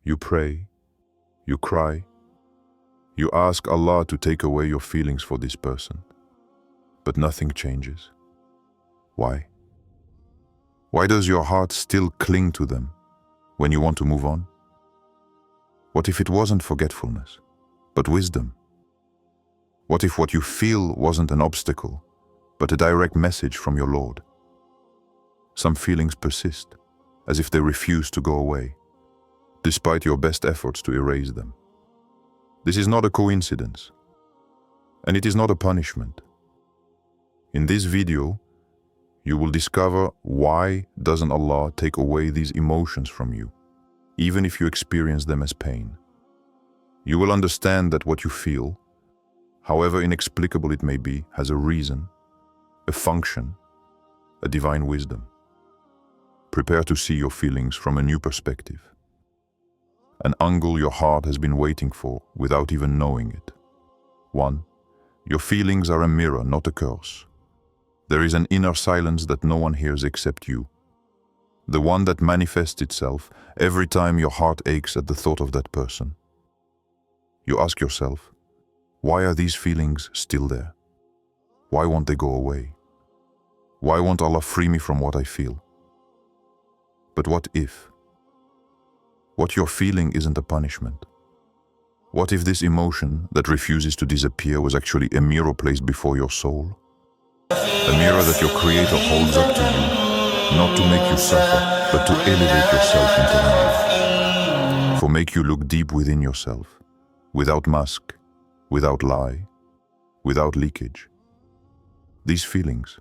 You pray, you cry, you ask Allah to take away your feelings for this person, but nothing changes. Why? Why does your heart still cling to them when you want to move on? What if it wasn't forgetfulness, but wisdom? What if what you feel wasn't an obstacle, but a direct message from your Lord? Some feelings persist, as if they refuse to go away, despite your best efforts to erase them. This is not a coincidence, and it is not a punishment. In this video, you will discover why doesn't Allah take away these emotions from you, even if you experience them as pain. You will understand that what you feel, however inexplicable it may be, has a reason, a function, a divine wisdom. Prepare to see your feelings from a new perspective, an angle your heart has been waiting for without even knowing it. 1. Your feelings are a mirror, not a curse. There is an inner silence that no one hears except you, the one that manifests itself every time your heart aches at the thought of that person. You ask yourself, why are these feelings still there? Why won't they go away? Why won't Allah free me from what I feel? But what if? What you're feeling isn't a punishment? What if this emotion that refuses to disappear was actually a mirror placed before your soul? A mirror that your Creator holds up to you, not to make you suffer, but to elevate yourself internally. For make you look deep within yourself, without mask, without lie, without leakage. These feelings,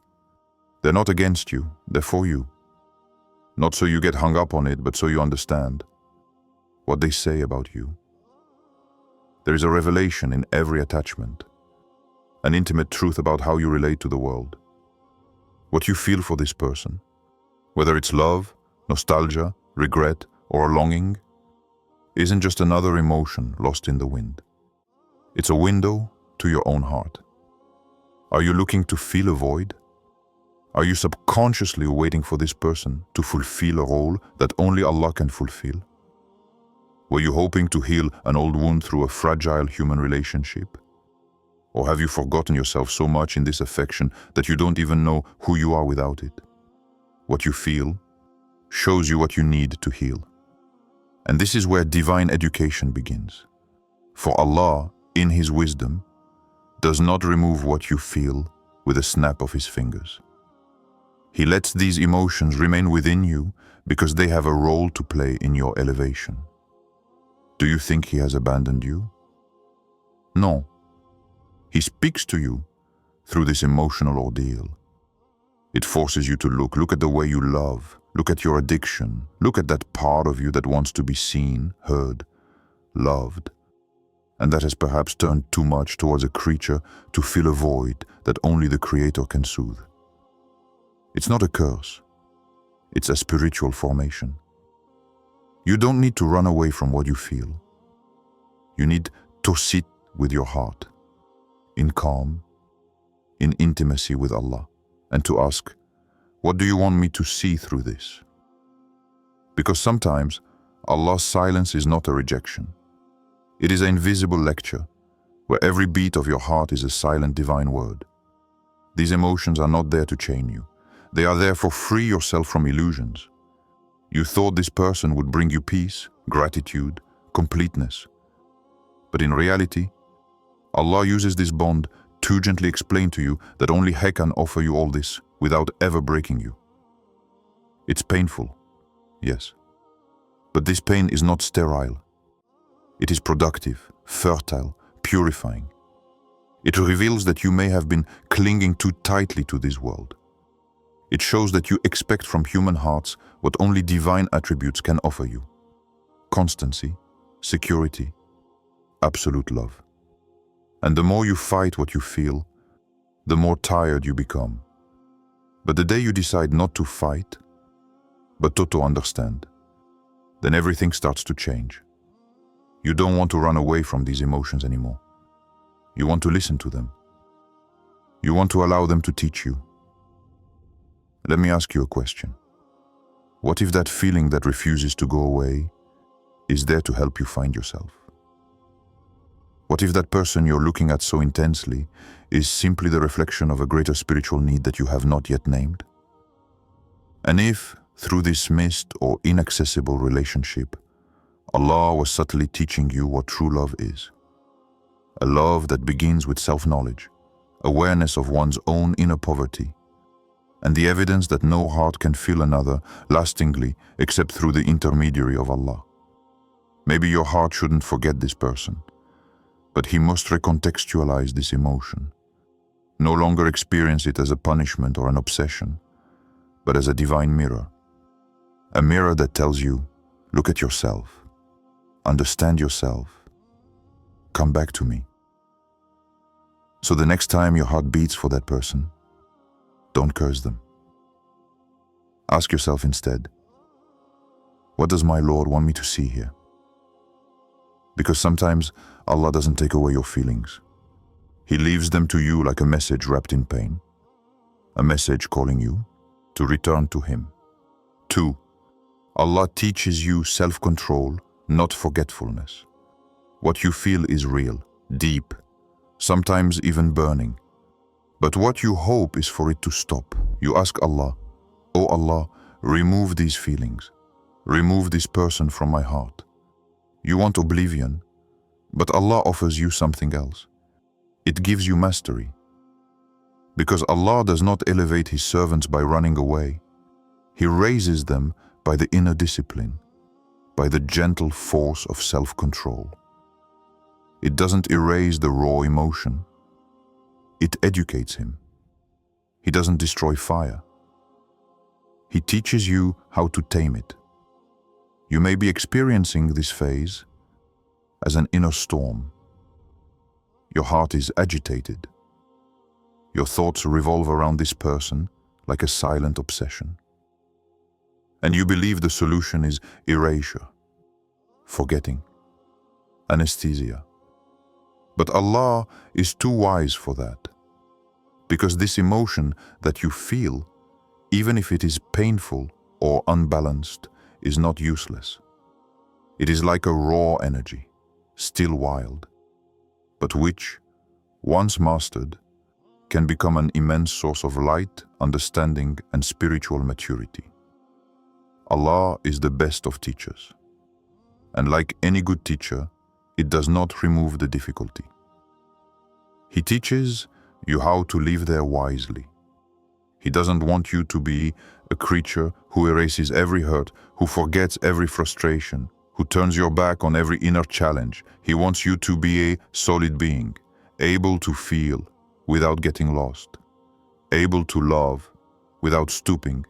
they're not against you, they're for you. Not so you get hung up on it, but so you understand what they say about you. There is a revelation in every attachment, an intimate truth about how you relate to the world. What you feel for this person, whether it's love, nostalgia, regret, or longing, isn't just another emotion lost in the wind. It's a window to your own heart. Are you looking to fill a void? Are you subconsciously waiting for this person to fulfill a role that only Allah can fulfill? Were you hoping to heal an old wound through a fragile human relationship? Or have you forgotten yourself so much in this affection that you don't even know who you are without it? What you feel shows you what you need to heal. And this is where divine education begins. For Allah, in His wisdom, does not remove what you feel with a snap of His fingers. He lets these emotions remain within you because they have a role to play in your elevation. Do you think He has abandoned you? No. He speaks to you through this emotional ordeal. It forces you to look at the way you love, look at your addiction, look at that part of you that wants to be seen, heard, loved, and that has perhaps turned too much towards a creature to fill a void that only the Creator can soothe. It's not a curse, it's a spiritual formation. You don't need to run away from what you feel. You need to sit with your heart, in calm, in intimacy with Allah, and to ask, what do you want me to see through this? Because sometimes Allah's silence is not a rejection. It is an invisible lecture, where every beat of your heart is a silent divine word. These emotions are not there to chain you. They are there for free yourself from illusions. You thought this person would bring you peace, gratitude, completeness. But in reality, Allah uses this bond to gently explain to you that only He can offer you all this without ever breaking you. It's painful, yes. But this pain is not sterile. It is productive, fertile, purifying. It reveals that you may have been clinging too tightly to this world. It shows that you expect from human hearts what only divine attributes can offer you: constancy, security, absolute love. And the more you fight what you feel, the more tired you become. But the day you decide not to fight, but to understand, then everything starts to change. You don't want to run away from these emotions anymore. You want to listen to them. You want to allow them to teach you. Let me ask you a question. What if that feeling that refuses to go away is there to help you find yourself? What if that person you're looking at so intensely is simply the reflection of a greater spiritual need that you have not yet named? And if, through this missed or inaccessible relationship, Allah was subtly teaching you what true love is, a love that begins with self-knowledge, awareness of one's own inner poverty, and the evidence that no heart can feel another lastingly except through the intermediary of Allah. Maybe your heart shouldn't forget this person, but he must recontextualize this emotion, no longer experience it as a punishment or an obsession, but as a divine mirror. A mirror that tells you, look at yourself, understand yourself, come back to me. So the next time your heart beats for that person, don't curse them. Ask yourself instead, what does my Lord want me to see here? Because sometimes Allah doesn't take away your feelings. He leaves them to you like a message wrapped in pain, a message calling you to return to Him. 2. Allah teaches you self-control, not forgetfulness. What you feel is real, deep, sometimes even burning. But what you hope is for it to stop. You ask Allah, "Oh Allah, remove these feelings. Remove this person from my heart." You want oblivion, but Allah offers you something else. It gives you mastery. Because Allah does not elevate His servants by running away. He raises them by the inner discipline, by the gentle force of self-control. It doesn't erase the raw emotion. It educates him. He doesn't destroy fire. He teaches you how to tame it. You may be experiencing this phase as an inner storm. Your heart is agitated. Your thoughts revolve around this person like a silent obsession. And you believe the solution is erasure, forgetting, anesthesia. But Allah is too wise for that, because this emotion that you feel, even if it is painful or unbalanced, is not useless. It is like a raw energy, still wild, but which, once mastered, can become an immense source of light, understanding, and spiritual maturity. Allah is the best of teachers, and like any good teacher, it does not remove the difficulty. He teaches you how to live there wisely. He doesn't want you to be a creature who erases every hurt, who forgets every frustration, who turns your back on every inner challenge. He wants you to be a solid being, able to feel without getting lost, able to love without stooping,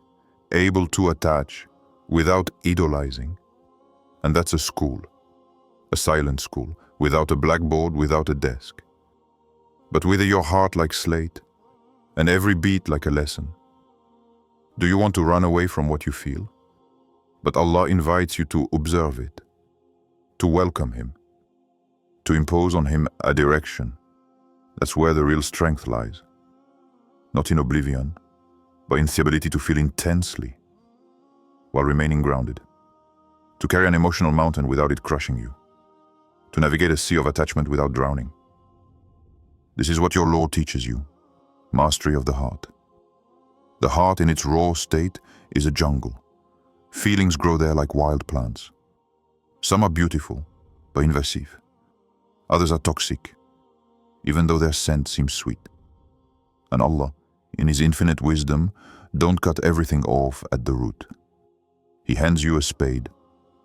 able to attach without idolizing. And that's a school, a silent school, without a blackboard, without a desk, but with your heart like slate and every beat like a lesson. Do you want to run away from what you feel? But Allah invites you to observe it, to welcome Him, to impose on Him a direction. That's where the real strength lies. Not in oblivion, but in the ability to feel intensely while remaining grounded, to carry an emotional mountain without it crushing you, to navigate a sea of attachment without drowning. This is what your Lord teaches you, mastery of the heart. The heart in its raw state is a jungle. Feelings grow there like wild plants. Some are beautiful, but invasive. Others are toxic, even though their scent seems sweet. And Allah, in His infinite wisdom, don't cut everything off at the root. He hands you a spade,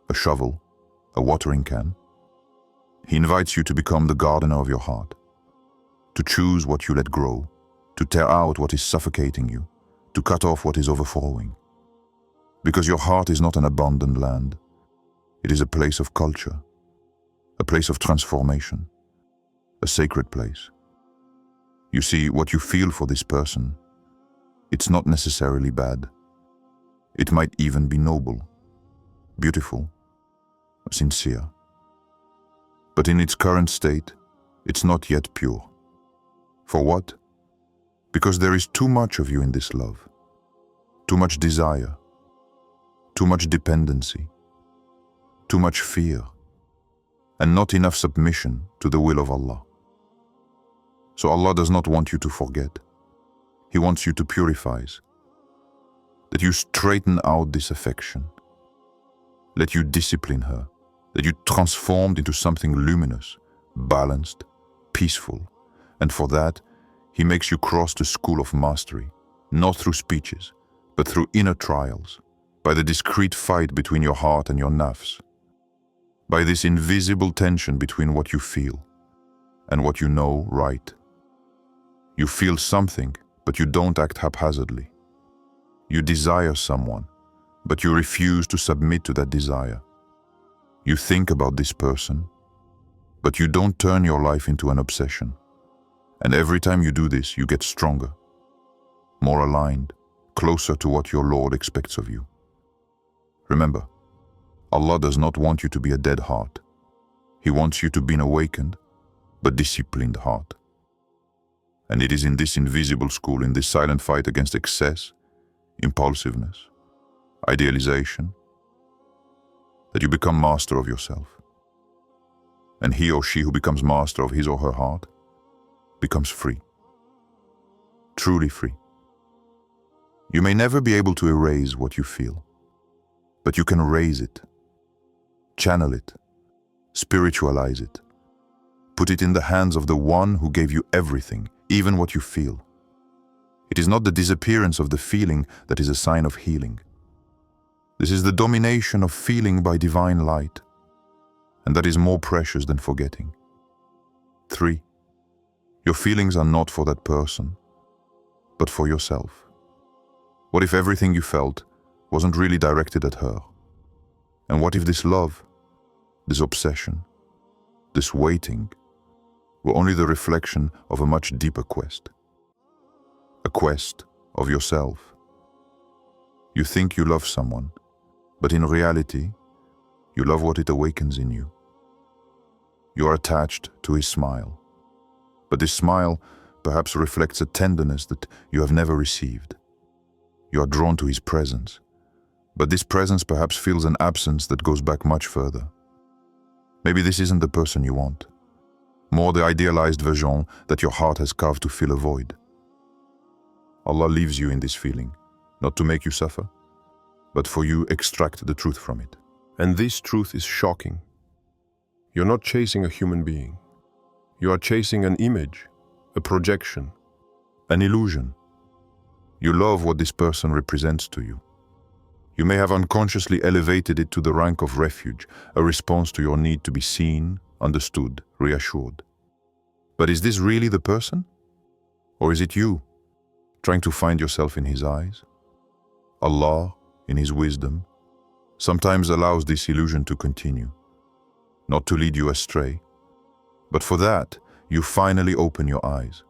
a shovel, a watering can. He invites you to become the gardener of your heart, to choose what you let grow, to tear out what is suffocating you, to cut off what is overflowing. Because your heart is not an abandoned land. It is a place of culture, a place of transformation, a sacred place. You see, what you feel for this person, it's not necessarily bad. It might even be noble, beautiful, sincere. But in its current state, it's not yet pure. For what? Because there is too much of you in this love, too much desire, too much dependency, too much fear, and not enough submission to the will of Allah. So Allah does not want you to forget. He wants you to purify, that you straighten out this affection, let you discipline her, that you transformed into something luminous, balanced, peaceful, and for that, He makes you cross the school of mastery, not through speeches, but through inner trials, by the discreet fight between your heart and your nafs, by this invisible tension between what you feel and what you know right. You feel something, but you don't act haphazardly. You desire someone, but you refuse to submit to that desire. You think about this person, but you don't turn your life into an obsession. And every time you do this, you get stronger, more aligned, closer to what your Lord expects of you. Remember, Allah does not want you to be a dead heart. He wants you to be an awakened, but disciplined heart. And it is in this invisible school, in this silent fight against excess, impulsiveness, idealization, that you become master of yourself. And he or she who becomes master of his or her heart becomes free, truly free. You may never be able to erase what you feel, but you can raise it, channel it, spiritualize it, put it in the hands of the one who gave you everything, even what you feel. It is not the disappearance of the feeling that is a sign of healing. This is the domination of feeling by divine light, and that is more precious than forgetting. 3. Your feelings are not for that person, but for yourself. What if everything you felt wasn't really directed at her? And what if this love, this obsession, this waiting, were only the reflection of a much deeper quest? A quest of yourself. You think you love someone, but in reality, you love what it awakens in you. You are attached to his smile, but this smile perhaps reflects a tenderness that you have never received. You are drawn to his presence, but this presence perhaps feels an absence that goes back much further. Maybe this isn't the person you want, more the idealized version that your heart has carved to fill a void. Allah leaves you in this feeling, not to make you suffer, but for you extract the truth from it. And this truth is shocking. You're not chasing a human being. You are chasing an image, a projection, an illusion. You love what this person represents to you. You may have unconsciously elevated it to the rank of refuge, a response to your need to be seen, understood, reassured. But is this really the person? Or is it you, trying to find yourself in his eyes? Allah, in his wisdom, sometimes allows this illusion to continue, not to lead you astray, but for that, you finally open your eyes.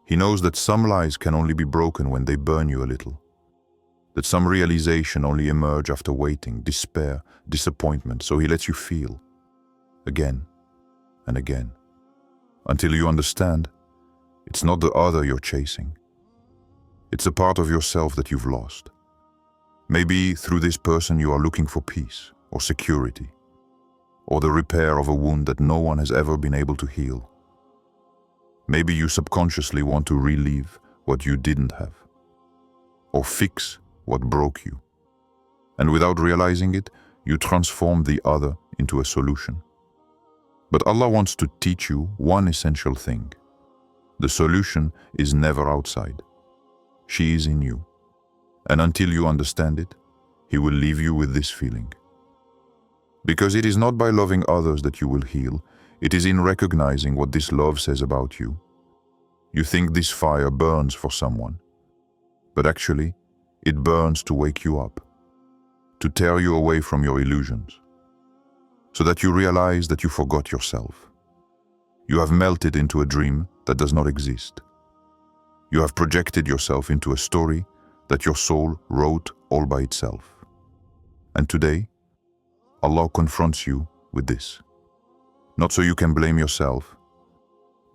He knows that some lies can only be broken when they burn you a little, that some realization only emerge after waiting, despair, disappointment, so he lets you feel, again and again, until you understand it's not the other you're chasing. It's a part of yourself that you've lost. Maybe through this person you are looking for peace or security, or the repair of a wound that no one has ever been able to heal. Maybe you subconsciously want to relive what you didn't have, or fix what broke you. And without realizing it, you transform the other into a solution. But Allah wants to teach you one essential thing. The solution is never outside. She is in you. And until you understand it, He will leave you with this feeling. Because it is not by loving others that you will heal, it is in recognizing what this love says about you. You think this fire burns for someone, but actually, it burns to wake you up, to tear you away from your illusions, so that you realize that you forgot yourself. You have melted into a dream that does not exist. You have projected yourself into a story that your soul wrote all by itself. And today, Allah confronts you with this. Not so you can blame yourself,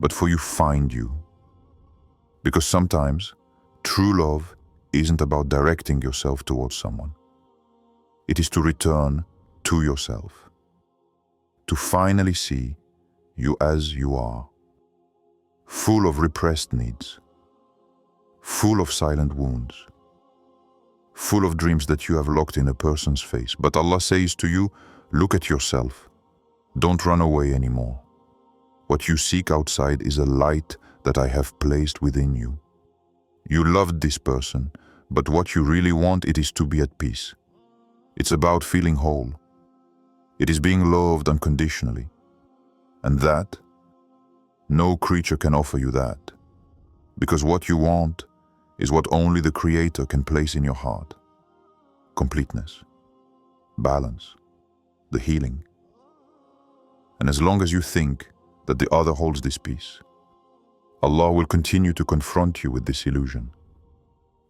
but for you find you. Because sometimes, true love isn't about directing yourself towards someone. It is to return to yourself, to finally see you as you are, full of repressed needs, full of silent wounds, full of dreams that you have locked in a person's face. But Allah says to you, look at yourself. Don't run away anymore. What you seek outside is a light that I have placed within you. You loved this person, but what you really want, it is to be at peace. It's about feeling whole. It is being loved unconditionally. And that, no creature can offer you that. Because what you want is what only the Creator can place in your heart. Completeness, balance, the healing. And as long as you think that the other holds this peace, Allah will continue to confront you with this illusion.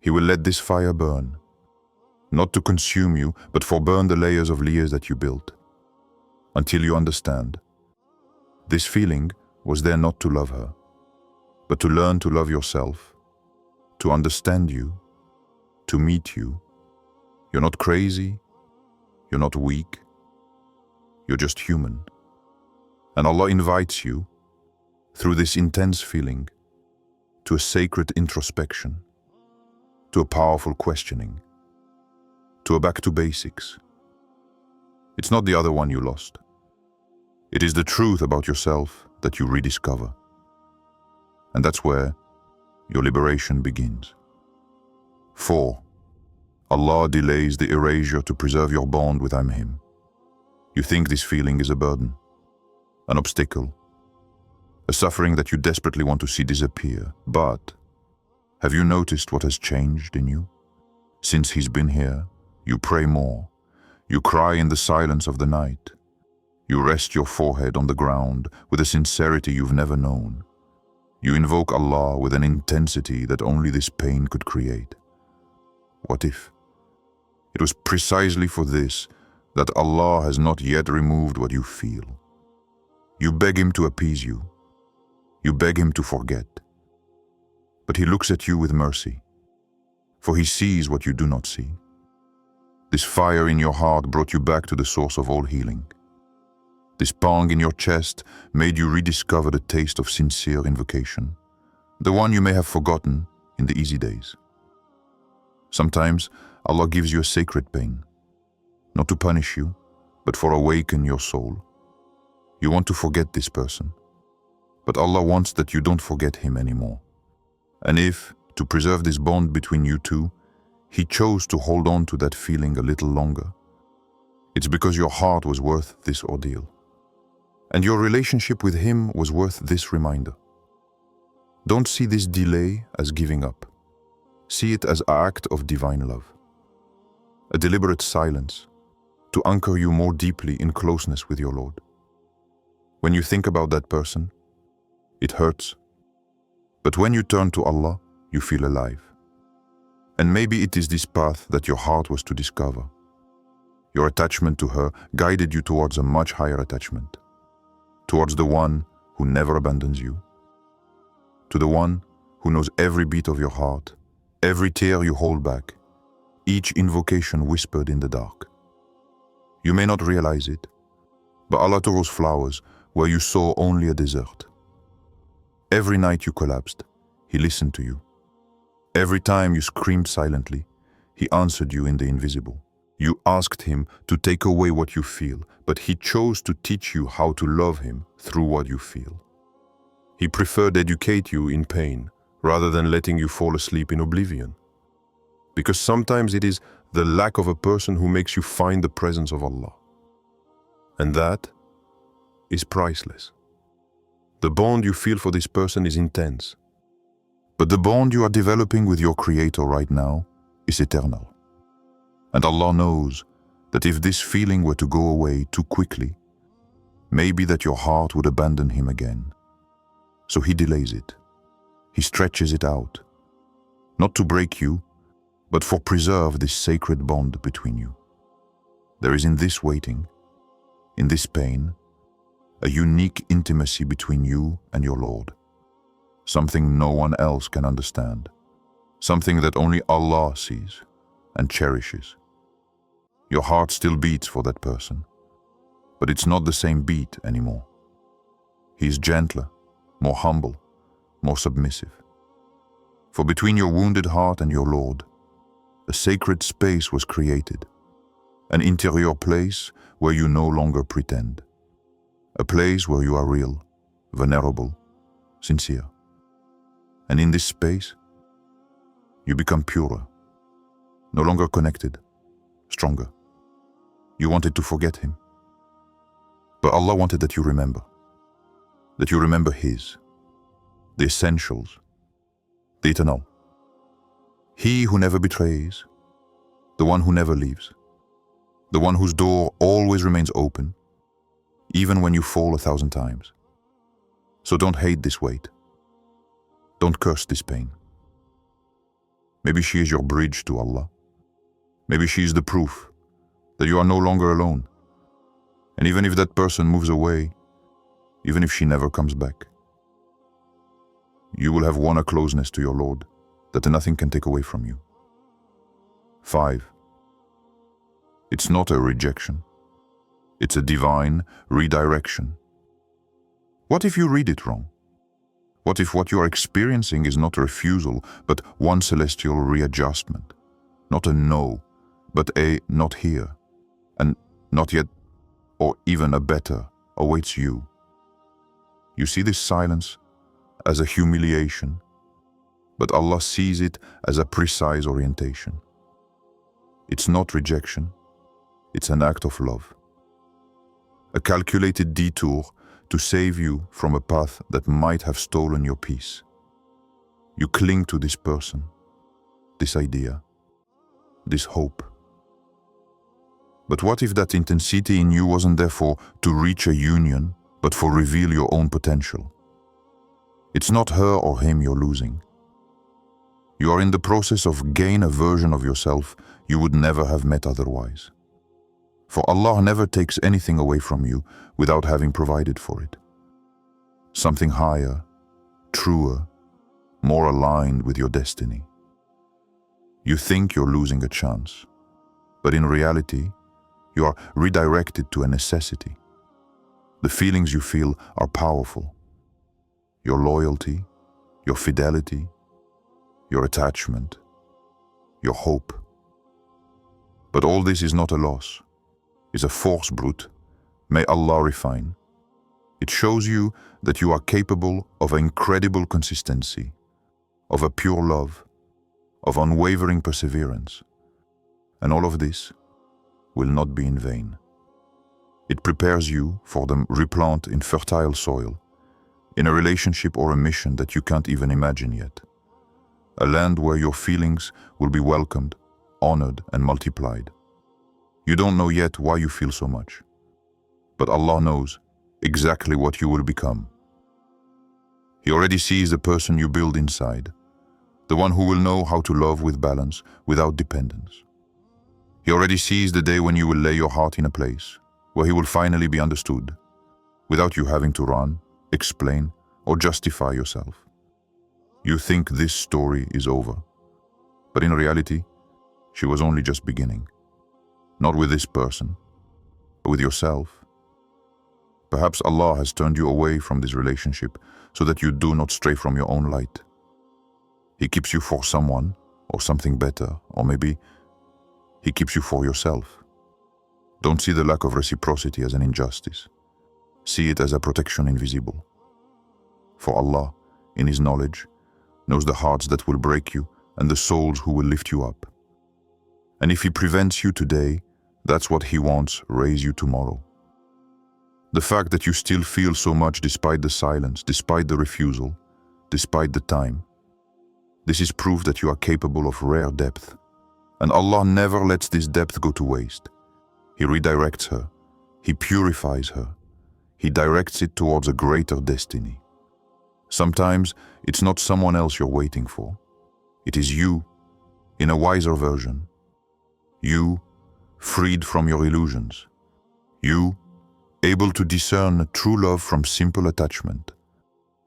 He will let this fire burn, not to consume you, but for burn the layers of layers that you built, until you understand. This feeling was there not to love her, but to learn to love yourself, to understand you, to meet you. You're not crazy, you're not weak, you're just human. And Allah invites you, through this intense feeling, to a sacred introspection, to a powerful questioning, to a back to basics. It's not the other one you lost. It is the truth about yourself that you rediscover. And that's where your liberation begins. 4. Allah delays the erasure to preserve your bond with Him. You think this feeling is a burden, an obstacle, a suffering that you desperately want to see disappear. But have you noticed what has changed in you? Since He's been here, you pray more. You cry in the silence of the night. You rest your forehead on the ground with a sincerity you've never known. You invoke Allah with an intensity that only this pain could create. What if it was precisely for this that Allah has not yet removed what you feel? You beg Him to appease you. You beg Him to forget. But He looks at you with mercy, for He sees what you do not see. This fire in your heart brought you back to the source of all healing. This pang in your chest made you rediscover the taste of sincere invocation, the one you may have forgotten in the easy days. Sometimes Allah gives you a sacred pain, not to punish you, but for awaken your soul. You want to forget this person, but Allah wants that you don't forget Him anymore. And if, to preserve this bond between you two, He chose to hold on to that feeling a little longer, it's because your heart was worth this ordeal. And your relationship with Him was worth this reminder. Don't see this delay as giving up. See it as an act of divine love. A deliberate silence to anchor you more deeply in closeness with your Lord. When you think about that person, it hurts. But when you turn to Allah, you feel alive. And maybe it is this path that your heart was to discover. Your attachment to her guided you towards a much higher attachment, towards the one who never abandons you, to the one who knows every beat of your heart, every tear you hold back, each invocation whispered in the dark. You may not realize it, but Allah throws flowers where you saw only a desert. Every night you collapsed, He listened to you. Every time you screamed silently, He answered you in the invisible. You asked Him to take away what you feel, but He chose to teach you how to love Him through what you feel. He preferred educate you in pain rather than letting you fall asleep in oblivion. Because sometimes it is the lack of a person who makes you find the presence of Allah. And that is priceless. The bond you feel for this person is intense. But the bond you are developing with your Creator right now is eternal. And Allah knows that if this feeling were to go away too quickly, maybe that your heart would abandon Him again. So He delays it. He stretches it out, not to break you, but for preserve this sacred bond between you. There is in this waiting, in this pain, a unique intimacy between you and your Lord. Something no one else can understand. Something that only Allah sees and cherishes. Your heart still beats for that person. but it's not the same beat anymore. He is gentler, more humble, more submissive. For between your wounded heart and your Lord, a sacred space was created, an interior place where you no longer pretend, a place where you are real, vulnerable, sincere. And in this space, you become purer, no longer connected, stronger. You wanted to forget him, but Allah wanted that you remember His, the essentials, the eternal. He who never betrays, the one who never leaves, the one whose door always remains open, even when you fall 1,000 times. So don't hate this weight. Don't curse this pain. Maybe she is your bridge to Allah. Maybe she is the proof that you are no longer alone. And even if that person moves away, even if she never comes back, you will have won a closeness to your Lord that nothing can take away from you. 5. It's not a rejection. It's a divine redirection. What if you read it wrong? What if what you are experiencing is not a refusal, but one celestial readjustment? Not a no, but a not here, and not yet, or even a better, awaits you. You see this silence as a humiliation, but Allah sees it as a precise orientation. It's not rejection, it's an act of love. A calculated detour to save you from a path that might have stolen your peace. You cling to this person, this idea, this hope. But what if that intensity in you wasn't therefore to reach a union, but for reveal your own potential? It's not her or him you're losing. You are in the process of gain a version of yourself you would never have met otherwise. For Allah never takes anything away from you without having provided for it. Something higher, truer, more aligned with your destiny. You think you're losing a chance, but in reality, you are redirected to a necessity. The feelings you feel are powerful. Your loyalty, your fidelity, your attachment, your hope. But all this is not a loss, is a force brute. May Allah refine. It shows you that you are capable of incredible consistency, of a pure love, of unwavering perseverance. And all of this will not be in vain. It prepares you for the replant in fertile soil, in a relationship or a mission that you can't even imagine yet. A land where your feelings will be welcomed, honored, and multiplied. You don't know yet why you feel so much, but Allah knows exactly what you will become. He already sees the person you build inside, the one who will know how to love with balance, without dependence. He already sees the day when you will lay your heart in a place where he will finally be understood, without you having to run, explain, or justify yourself. You think this story is over, but in reality, she was only just beginning. Not with this person, but with yourself. Perhaps Allah has turned you away from this relationship so that you do not stray from your own light. He keeps you for someone or something better, or maybe He keeps you for yourself. Don't see the lack of reciprocity as an injustice. See it as a protection invisible. For Allah, in His knowledge, knows the hearts that will break you and the souls who will lift you up. And if He prevents you today, that's what He wants, raise you tomorrow. The fact that you still feel so much despite the silence, despite the refusal, despite the time, this is proof that you are capable of rare depth. And Allah never lets this depth go to waste. He redirects her, He purifies her, He directs it towards a greater destiny. Sometimes it's not someone else you're waiting for. It is you, in a wiser version. You, freed from your illusions. You, able to discern true love from simple attachment.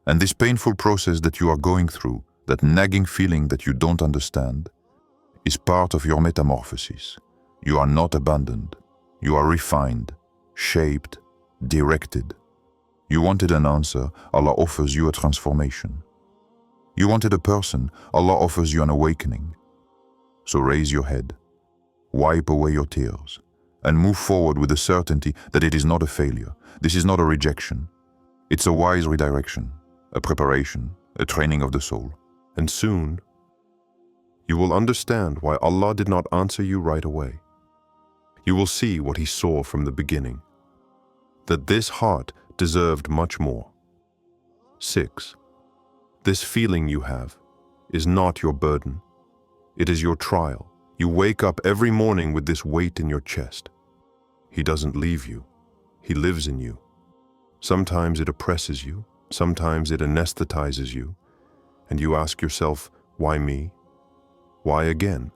And this painful process that you are going through, that nagging feeling that you don't understand, is part of your metamorphosis. You are not abandoned. You are refined, shaped, directed. You wanted an answer, Allah offers you a transformation. You wanted a person, Allah offers you an awakening. So raise your head, wipe away your tears, and move forward with the certainty that it is not a failure. This is not a rejection. It's a wise redirection, a preparation, a training of the soul. And soon, you will understand why Allah did not answer you right away. You will see what He saw from the beginning, that this heart deserved much more. 6. This feeling you have is not your burden. It is your trial. You wake up every morning with this weight in your chest. He doesn't leave you. He lives in you. Sometimes it oppresses you. Sometimes it anesthetizes you. And you ask yourself, why me? Why again?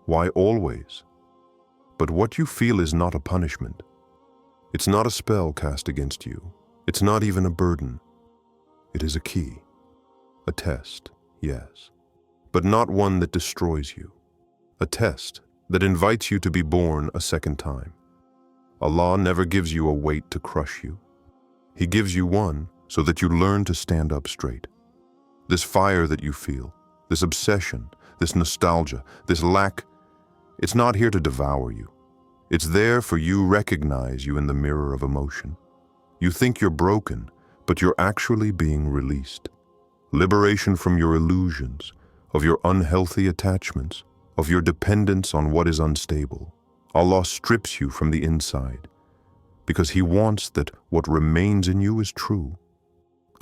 Why always? But what you feel is not a punishment. It's not a spell cast against you. It's not even a burden. It is a key. A test, yes, but not one that destroys you. A test that invites you to be born a second time. Allah never gives you a weight to crush you. He gives you one so that you learn to stand up straight. This fire that you feel, this obsession, this nostalgia, this lack, it's not here to devour you. It's there for you to recognize you in the mirror of emotion. You think you're broken, but you're actually being released. Liberation from your illusions, of your unhealthy attachments, of your dependence on what is unstable. Allah strips you from the inside because He wants that what remains in you is true.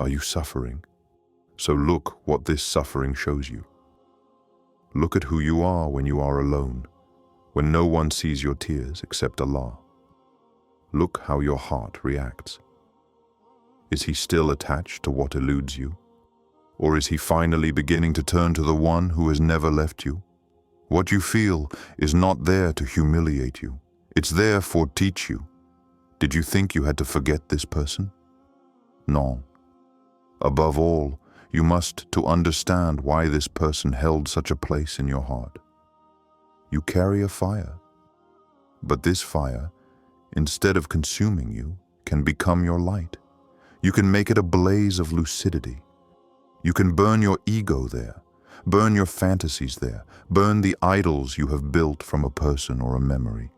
Are you suffering? So look what this suffering shows you. Look at who you are when you are alone, when no one sees your tears except Allah. Look how your heart reacts. Is He still attached to what eludes you? Or is He finally beginning to turn to the one who has never left you? What you feel is not there to humiliate you. It's there for teach you. Did you think you had to forget this person? No. Above all, you must to understand why this person held such a place in your heart. You carry a fire, but this fire, instead of consuming you, can become your light. You can make it a blaze of lucidity. You can burn your ego there, burn your fantasies there, burn the idols you have built from a person or a memory.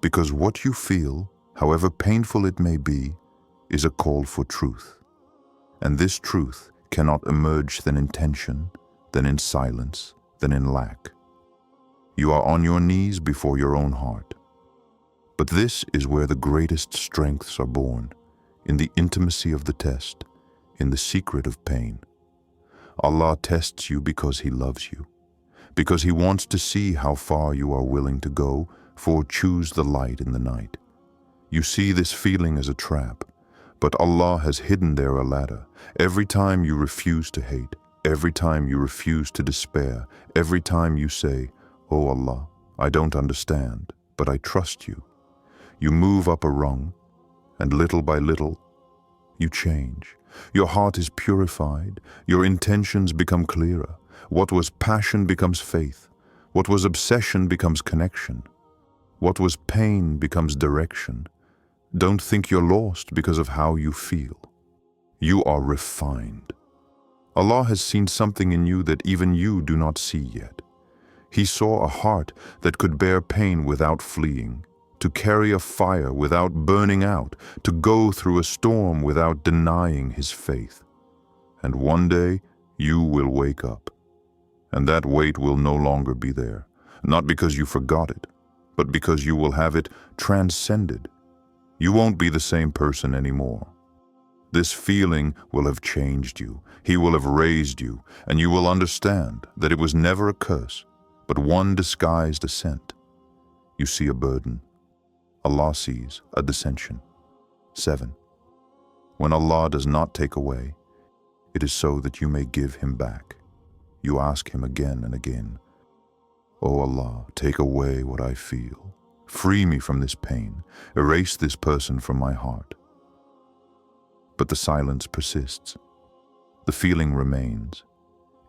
Because what you feel, however painful it may be, is a call for truth. And this truth cannot emerge then in tension, then in silence, then in lack. You are on your knees before your own heart. But this is where the greatest strengths are born, in the intimacy of the test, in the secret of pain. Allah tests you because He loves you, because He wants to see how far you are willing to go, for choose the light in the night. You see this feeling as a trap, but Allah has hidden there a ladder. Every time you refuse to hate, every time you refuse to despair, every time you say, "Oh Allah, I don't understand, but I trust you," you move up a rung, and little by little, you change. Your heart is purified, your intentions become clearer. What was passion becomes faith. What was obsession becomes connection. What was pain becomes direction. Don't think you're lost because of how you feel. You are refined. Allah has seen something in you that even you do not see yet. He saw a heart that could bear pain without fleeing, to carry a fire without burning out, to go through a storm without denying His faith. And one day you will wake up, and that weight will no longer be there, not because you forgot it, but because you will have it transcended. You won't be the same person anymore. This feeling will have changed you. He will have raised you, and you will understand that it was never a curse, but one disguised ascent. You see a burden. Allah sees a dissension. 7. When Allah does not take away, it is so that you may give Him back. You ask Him again and again, "O Allah, take away what I feel. Free me from this pain. Erase this person from my heart." But the silence persists. The feeling remains.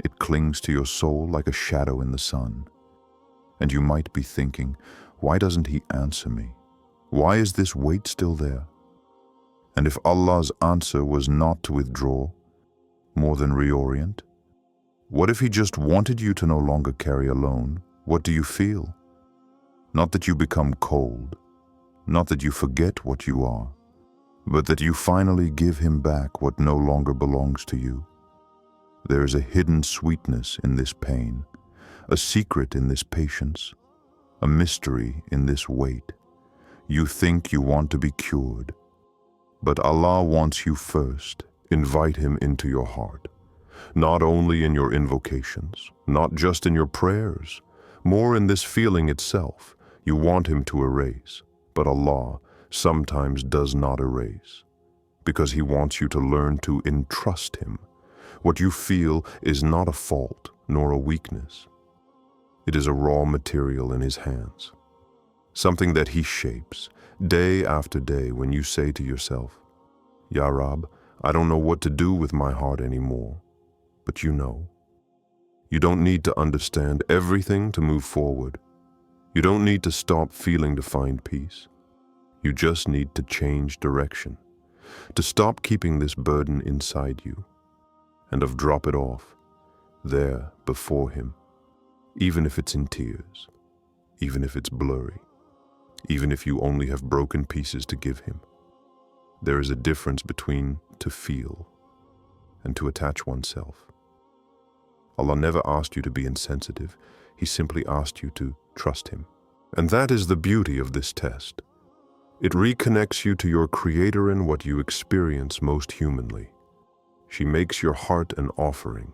It clings to your soul like a shadow in the sun. And you might be thinking, why doesn't He answer me? Why is this weight still there? And if Allah's answer was not to withdraw, more than reorient? What if He just wanted you to no longer carry alone? What do you feel? Not that you become cold, not that you forget what you are, but that you finally give Him back what no longer belongs to you. There is a hidden sweetness in this pain, a secret in this patience, a mystery in this wait. You think you want to be cured, but Allah wants you first. Invite Him into your heart, not only in your invocations, not just in your prayers, more in this feeling itself. You want Him to erase, but Allah sometimes does not erase, because He wants you to learn to entrust Him. What you feel is not a fault nor a weakness. It is a raw material in His hands, something that He shapes day after day when you say to yourself, Ya Rab, I don't know what to do with my heart anymore, but you know. You don't need to understand everything to move forward. You don't need to stop feeling to find peace. You just need to change direction, to stop keeping this burden inside you, and of drop it off there before Him, even if it's in tears, even if it's blurry, even if you only have broken pieces to give Him. There is a difference between to feel and to attach oneself. Allah never asked you to be insensitive. He simply asked you to trust Him. And that is the beauty of this test. It reconnects you to your Creator in what you experience most humanly. She makes your heart an offering.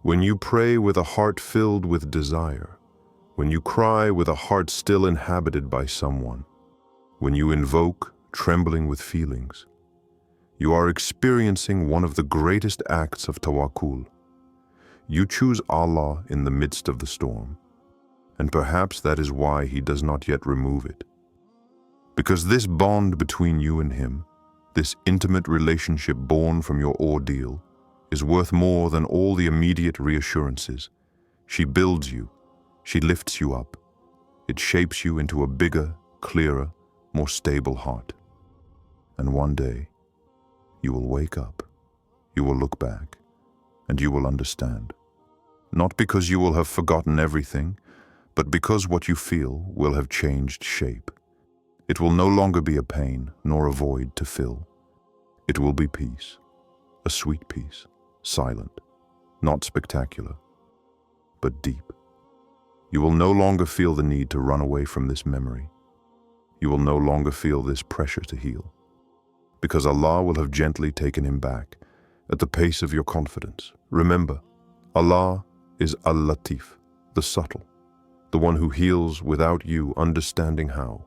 When you pray with a heart filled with desire, when you cry with a heart still inhabited by someone, when you invoke, trembling with feelings, you are experiencing one of the greatest acts of tawakkul. You choose Allah in the midst of the storm, and perhaps that is why He does not yet remove it. Because this bond between you and Him, this intimate relationship born from your ordeal, is worth more than all the immediate reassurances. She builds you, she lifts you up. It shapes you into a bigger, clearer, more stable heart. And one day, you will wake up, you will look back, and you will understand. Not because you will have forgotten everything, but because what you feel will have changed shape. It will no longer be a pain nor a void to fill. It will be peace, a sweet peace, silent, not spectacular, but deep. You will no longer feel the need to run away from this memory. You will no longer feel this pressure to heal, because Allah will have gently taken him back at the pace of your confidence. Remember, Allah is Al-Latif, the subtle, the one who heals without you understanding how.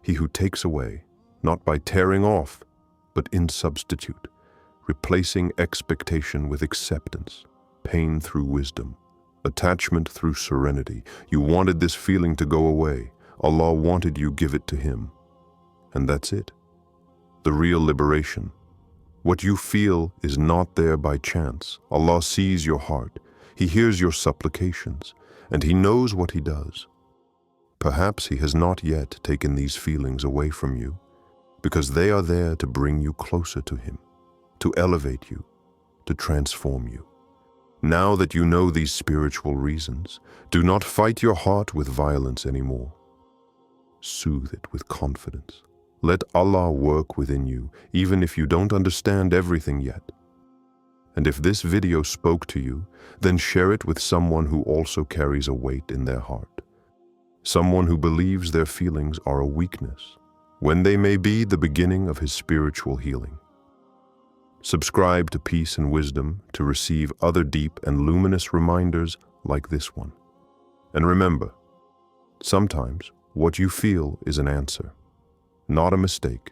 He who takes away, not by tearing off, but in substitute, replacing expectation with acceptance, pain through wisdom, attachment through serenity. You wanted this feeling to go away. Allah wanted you give it to Him. And that's it. The real liberation. What you feel is not there by chance. Allah sees your heart. He hears your supplications, and He knows what He does. Perhaps He has not yet taken these feelings away from you, because they are there to bring you closer to Him, to elevate you, to transform you. Now that you know these spiritual reasons, do not fight your heart with violence anymore. Soothe it with confidence. Let Allah work within you, even if you don't understand everything yet. And if this video spoke to you, then share it with someone who also carries a weight in their heart. Someone who believes their feelings are a weakness, when they may be the beginning of his spiritual healing. Subscribe to Peace and Wisdom to receive other deep and luminous reminders like this one. And remember, sometimes what you feel is an answer, not a mistake.